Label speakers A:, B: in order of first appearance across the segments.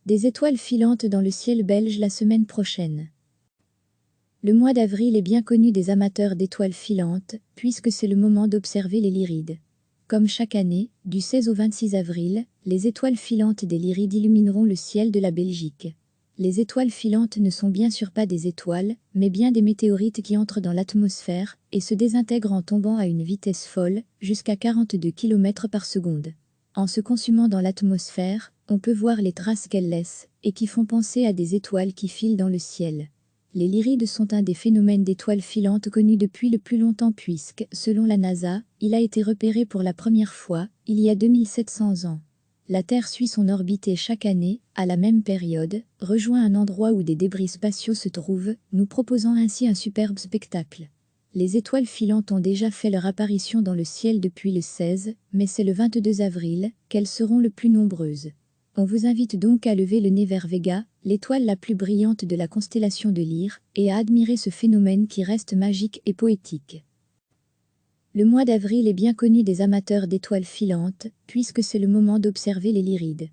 A: Des étoiles filantes dans le ciel belge la semaine prochaine. Le mois d'avril est bien connu des amateurs d'étoiles filantes, puisque c'est le moment d'observer les Lyrides. Comme chaque année, du 16 au 26 avril, les étoiles filantes des Lyrides illumineront le ciel de la Belgique. Les étoiles filantes ne sont bien sûr pas des étoiles, mais bien des météorites qui entrent dans l'atmosphère et se désintègrent en tombant à une vitesse folle, jusqu'à 42 km par seconde. En se consumant dans l'atmosphère, on peut voir les traces qu'elles laissent, et qui font penser à des étoiles qui filent dans le ciel. Les Lyrides sont un des phénomènes d'étoiles filantes connus depuis le plus longtemps puisque, selon la NASA, il a été repéré pour la première fois, il y a 2700 ans. La Terre suit son orbite et chaque année, à la même période, rejoint un endroit où des débris spatiaux se trouvent, nous proposant ainsi un superbe spectacle. Les étoiles filantes ont déjà fait leur apparition dans le ciel depuis le 16, mais c'est le 22 avril qu'elles seront le plus nombreuses. On vous invite donc à lever le nez vers Vega, l'étoile la plus brillante de la constellation de Lyre, et à admirer ce phénomène qui reste magique et poétique. Le mois d'avril est bien connu des amateurs d'étoiles filantes, puisque c'est le moment d'observer les Lyrides.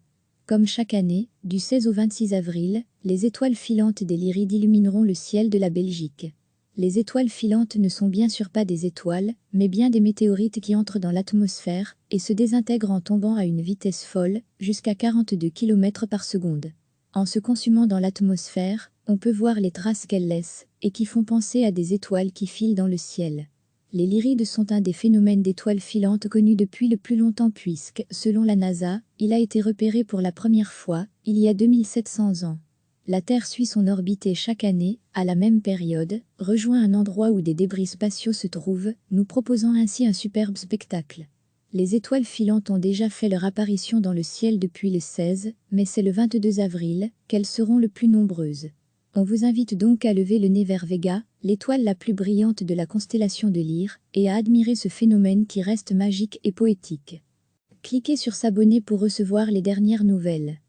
A: Comme chaque année, du 16 au 26 avril, les étoiles filantes des Lyrides illumineront le ciel de la Belgique. Les étoiles filantes ne sont bien sûr pas des étoiles, mais bien des météorites qui entrent dans l'atmosphère et se désintègrent en tombant à une vitesse folle, jusqu'à 42 km par seconde. En se consumant dans l'atmosphère, on peut voir les traces qu'elles laissent, et qui font penser à des étoiles qui filent dans le ciel. Les Lyrides sont un des phénomènes d'étoiles filantes connus depuis le plus longtemps puisque, selon la NASA, il a été repéré pour la première fois, il y a 2700 ans. La Terre suit son orbite et chaque année, à la même période, rejoint un endroit où des débris spatiaux se trouvent, nous proposant ainsi un superbe spectacle. Les étoiles filantes ont déjà fait leur apparition dans le ciel depuis le 16, mais c'est le 22 avril qu'elles seront le plus nombreuses. On vous invite donc à lever le nez vers Vega, l'étoile la plus brillante de la constellation de Lyre, et à admirer ce phénomène qui reste magique et poétique. Cliquez sur s'abonner pour recevoir les dernières nouvelles.